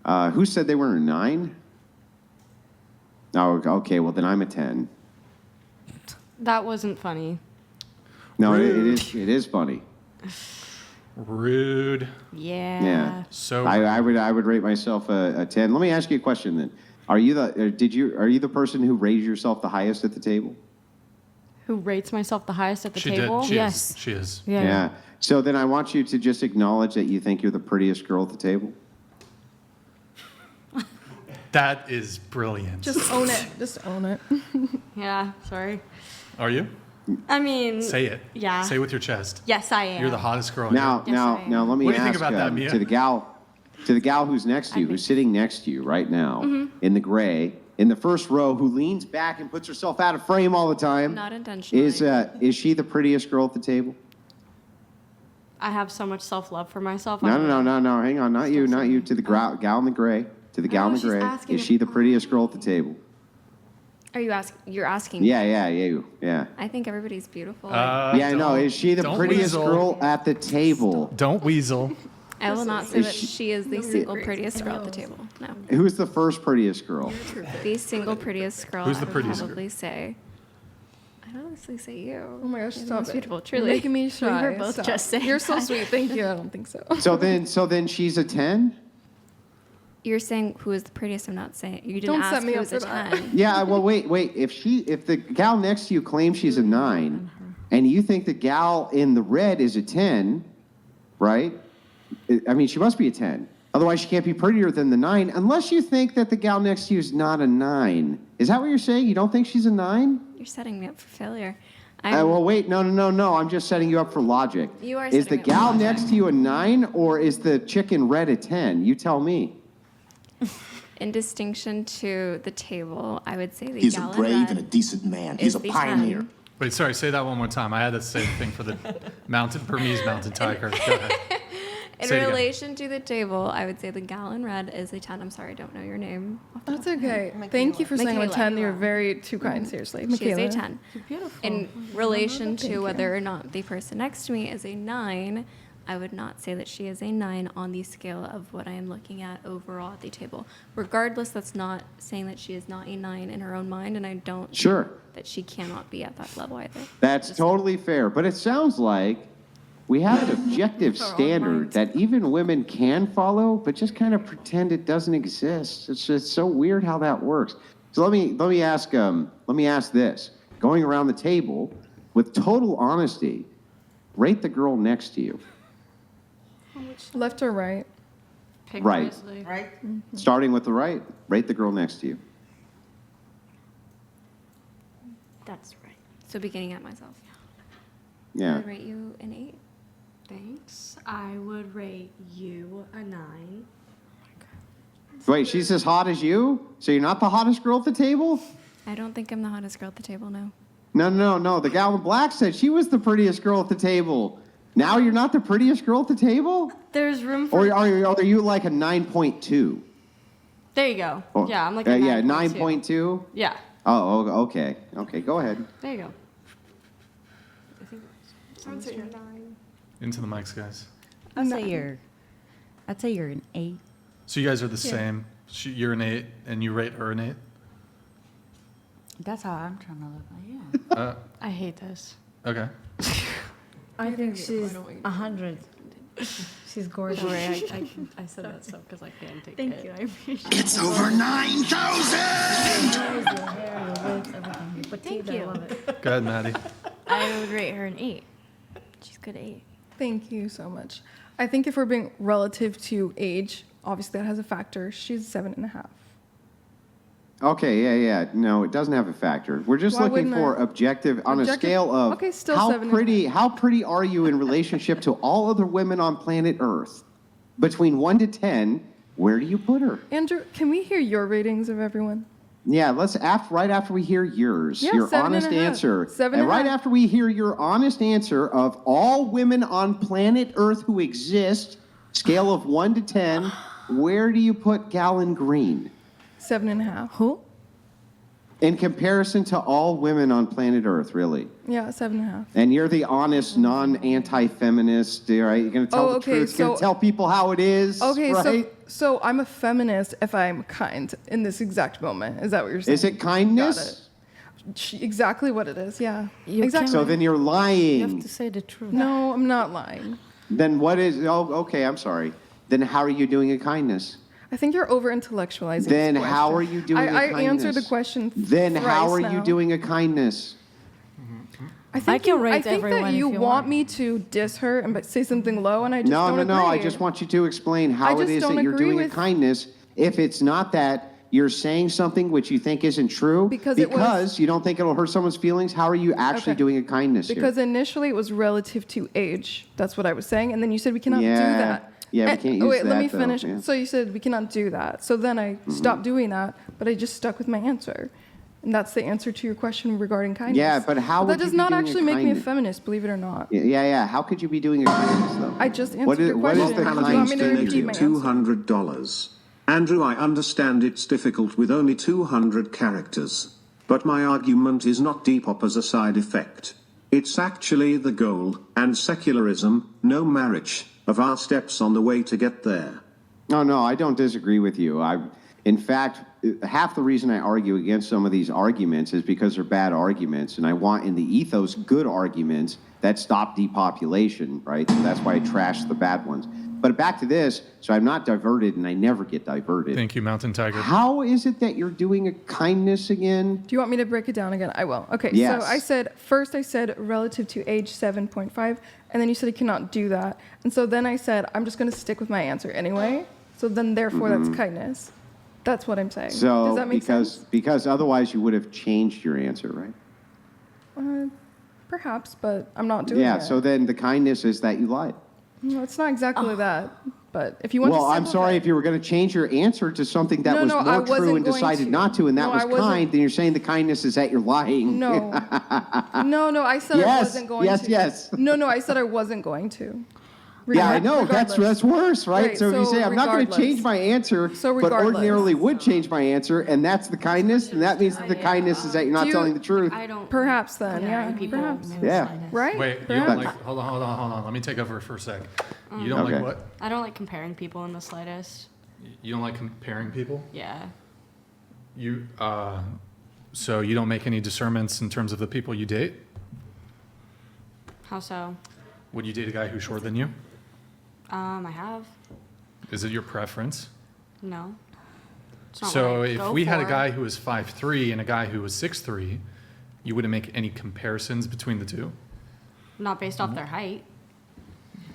Who said they were a 9? Oh, okay. Well, then I'm a 10. That wasn't funny. No, it is funny. Rude. Yeah. Yeah. So I would rate myself a 10. Let me ask you a question then. Are you the person who rated yourself the highest at the table? Who rates myself the highest at the she table? did. She Yes. is. She is. Yeah. So then I want you to just acknowledge that you think you're the prettiest girl at the table. That is brilliant. Just own it. Just own it. Yeah. Sorry. Are you? I mean. Say it. Yeah. Say it with your chest. Yes, I am. You're the hottest girl. Now, Yes, I am. now, let me What do you ask think about that, Mia? to the gal who's next to you, who's sitting next to you right now in the gray, in the first row, who leans back and puts herself out of frame all the time. Not intentionally. Is she the prettiest girl at the table? I have so much self-love for myself. No. Hang on, not you. To the gal in the gray. To the gal in the she's gray. asking Is if- she the prettiest girl at the table? Are you you're asking? Yeah. I think everybody's beautiful. Yeah, I know. Is she the don't prettiest weasel. girl at the table? Don't weasel. I will not say Is that she is the single prettiest girl at the table. No. Who's the first prettiest girl? The single prettiest girl. Who's the I would prettiest probably say. I'd honestly say you. Oh my gosh, You're the stop most it. beautiful. You're Truly. making me shy. were both Stop. just saying You're so that. sweet. Thank you. I don't think so. So then she's a 10? You're saying who is the prettiest. I'm not saying. You didn't Don't ask set me who up is a for that. 10. Yeah, well, wait. If the gal next to you claims she's a 9, and you think the gal in the red is a 10, right? I mean, she must be a 10. Otherwise, she can't be prettier than the 9, unless you think that the gal next to you is not a 9. Is that what you're saying? You don't think she's a 9? You're setting me up for failure. Well, wait. No. I'm just setting you up for logic. You are Is the setting me up for gal logic. next to you a 9, or is the chick in red a 10? You tell me. In distinction to the table, I would say the He's a gal in brave red and a decent man. He's is a the pioneer. 10. Wait, sorry. Say that one more time. I had the same thing for the Burmese mountain tiger. Go ahead. In Say it again. relation to the table, I would say the gal in red is a 10. I'm sorry, I don't know your name. That's okay. Thank you for saying I'm a Michaela. 10. You're very too kind, seriously. She's Michaela. a 10. In relation to whether or not the person next to me is a 9, I would not say that she is a 9 on the scale of what I am looking at overall at the table. Regardless, that's not saying that she is not a 9 in her own mind, and I don't Sure. think that she cannot be at that level either. That's totally fair. But it sounds like we have an objective standard that even women can follow, but just kind of pretend it doesn't exist. It's just so weird how that works. So let me ask this. Going around the table, with total honesty, rate the girl next to you. Left or right? Pick Right. wisely. Right? Starting with the right, rate the girl next to you. That's right. So beginning at myself. I Yeah. would rate you an 8. Thanks. I would rate you a 9. Wait, she's as hot as you? So you're not the hottest girl at the table? I don't think I'm the hottest girl at the table, no. No. The gal in black said she was the prettiest girl at the table. Now you're not the prettiest girl at the table? There's room for. Or are you like a 9.2? There you go. Oh, Yeah, I'm like a 9.2. 9.2? Yeah. Oh, okay. Okay, go ahead. There you go. Into the mics, guys. I'd say you're an 8. So you guys are the same. You're an 8, and you rate her an 8? That's how I'm trying to look like, yeah. I hate this. Okay. I think she's 100. She's gorgeous. Don't worry, I said that stuff because I can't take it. Thank you. I appreciate it. It's over 9,000! Your hair, your wigs, everything. Your petite, I love it. Go ahead, Maddie. I would rate her an 8. She's good at 8. Thank you so much. I think if we're being relative to age, obviously that has a factor. She's 7.5. Okay, yeah. No, it doesn't have a factor. We're just Why looking wouldn't for I? objective on a Objective- scale of okay, still how 7.5. how pretty are you in relationship to all other women on planet Earth? Between 1 to 10, where do you put her? Andrew, can we hear your ratings of everyone? Yeah, let's right after we hear yours, Yeah, your 7.5. honest answer. 7.5. And right after we hear your honest answer of all women on planet Earth who exist, scale of 1 to 10, where do you put Gal in green? 7.5. Who? In comparison to all women on planet Earth, really. Yeah, 7.5. And you're the honest, non-anti-feminist, right? You're going to tell Oh, the okay, truth. You're going so- to tell people how it is, Okay, right? so I'm a feminist if I'm kind in this exact moment. Is that what you're saying? Is it kindness? Exactly what it is, yeah. You exactly. So then you're lying. You have to say the truth. No, I'm not lying. Then what is, oh, okay, I'm sorry. Then how are you doing a kindness? I think you're over-intellectualizing Then this how question. are you doing a I kindness? answered the question Then how are thrice you now. doing a kindness? I think, can I rate think everyone that if you you want want. me to diss her and say something low, and I just No, don't no, no. I agree. just want you to explain I how it just is don't that you're agree doing a with- kindness. If it's not that you're saying something which you think isn't true, Because it was- you don't think it'll hurt someone's feelings, how are you actually Okay. doing a kindness Because here? initially it was relative to age. That's what I was saying, and then you said we cannot do Yeah. that. Yeah, we And- can't oh, use wait, let that, me though, finish. yeah. So you said we cannot do that. So then I stopped doing that, but I just stuck with my answer. And that's the answer to your question regarding kindness. Yeah, but how would that you does be not doing a actually make me a kindness? feminist, believe it or not. Yeah. How could you be doing a kindness, though? I just answered What is- your what is question. the Do you want kindness me to donated repeat my answer? $200. Andrew, I understand it's difficult with only 200 characters. But my argument is not Depop as a side effect. It's actually the goal, and secularism, no marriage, of our steps on the way to get there. No, I don't disagree with you. In fact, half the reason I argue against some of these arguments is because they're bad arguments, and I want in the ethos good arguments that stop depopulation, right? So that's why I trash the bad ones. But back to this, so I'm not diverted, and I never get diverted. Thank you, Mountain Tiger. How is it that you're doing a kindness again? Do you want me to break it down again? I will. Okay, Yes. so I said relative to age 7.5, and then you said you cannot do that. And so then I said, I'm just going to stick with my answer anyway. So then therefore that's kindness. That's what I'm saying. Does So that make sense? because otherwise you would have changed your answer, right? Perhaps, but I'm not doing Yeah, it. so then the kindness is that you lied. No, it's not exactly that. But if you want to Well, I'm simplify sorry it- if you were going to change your answer to something that No, was no, I more wasn't true and going decided to. not to, and that No, was I wasn't- kind, then you're saying the kindness is that you're lying. No. No, I said I Yes, wasn't going yes, to. yes. No, I said I wasn't going to. Yeah, I know. That's Regardless. worse, right? Right, so if you so say, I'm not going to regardless. change my answer, So but regardless. ordinarily would change my answer, and that's the kindness, and that means that the kindness is that you're not Do you- telling the truth. I don't. Perhaps then, yeah. people. Perhaps. Yeah. Right? Wait, you don't Perhaps. like, hold on. Let me take over for a sec. You don't Okay. like what? I don't like comparing people in the slightest. You don't like comparing people? Yeah. So you don't make any discernments in terms of the people you date? How so? Would you date a guy who's shorter than you? I have. Is it your preference? No. It's not So what I if go we had a for. guy who was 5'3" and a guy who was 6'3", you wouldn't make any comparisons between the two? Not based off their height.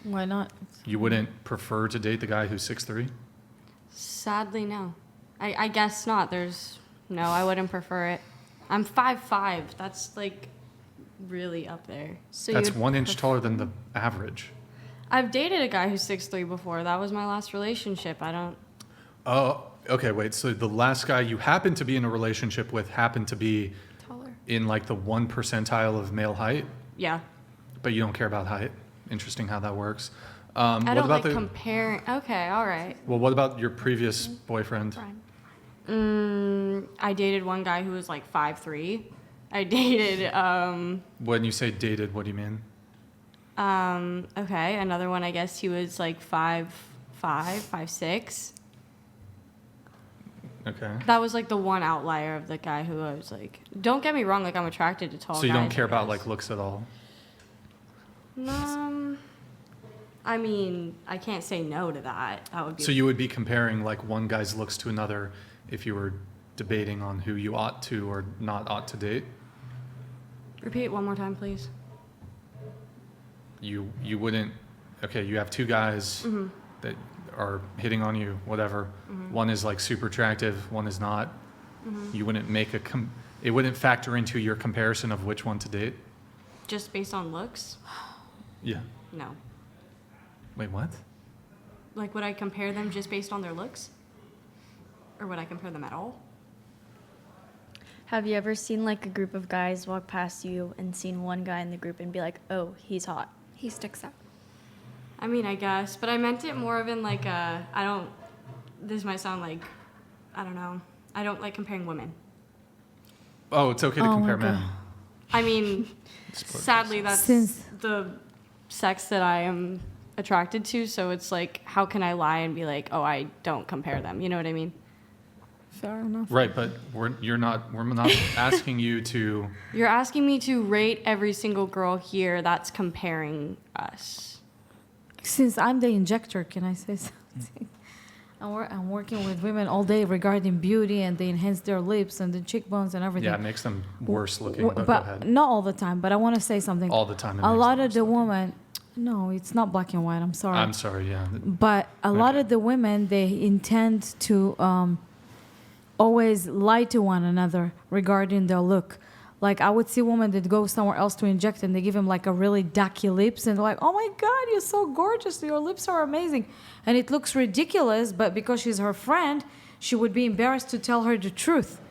Why not? You wouldn't prefer to date the guy who's 6'3"? Sadly, no. I guess not. No, I wouldn't prefer it. I'm 5'5". That's like really up there. So That's you'd 1 inch taller than the average. I've dated a guy who's 6'3" before. That was my last relationship. I don't. Oh, okay, wait. So the last guy you happened to be in a relationship with happened to be taller. in like the 1 percentile of male height, Yeah. but you don't care about height. Interesting how that works. I What don't about like the? comparing. Okay, all right. Well, what about your previous boyfriend? I dated one guy who was like 5'3". I dated When you say dated, what do you mean? okay, another one I guess he was like 5'5", 5'6". Okay. That was like the one outlier of the guy who I was like, don't get me wrong, like I'm attracted to tall guys. So you don't care I about guess. like looks at all? I mean, I can't say no to that. That would be. So you would be comparing like one guy's looks to another if you were debating on who you ought to or not ought to date? Repeat one more time, please. You wouldn't. Okay, you have two guys that are hitting on you, whatever. One is like super attractive, one is not. You wouldn't make it wouldn't factor into your comparison of which one to date? Just based on looks? Yeah. No. Wait, what? Like, would I compare them just based on their looks? Or would I compare them at all? Have you ever seen like a group of guys walk past you and seen one guy in the group and be like, oh, he's hot? He sticks out. I mean, I guess, but I meant it more of in like this might sound like, I don't know, I don't like comparing women. Oh, it's okay to Oh my compare men. God. I mean, sadly, that's Since- the sex that I am attracted to. So it's like, how can I lie and be like, oh, I don't compare them? You know what I mean? Fair enough. Right, but we're not asking you to. You're asking me to rate every single girl here. That's comparing us. Since I'm the injector, can I say something? I'm working with women all day regarding beauty, and they enhance their lips and the cheekbones and everything. Yeah, it makes them worse looking. But go ahead. not all the time. But I want to say something. All the time. it A makes lot them of the worse looking. women. No, it's not black and white. I'm sorry. I'm sorry. Yeah. But a lot Okay. of the women, they intend to always lie to one another regarding their look. Like, I would see women that go somewhere else to inject, and they give him like a really ducky lips, and they're like, "Oh my God, you're so gorgeous! Your lips are amazing," and it looks ridiculous. But because she's her friend, she would be embarrassed to tell her the truth.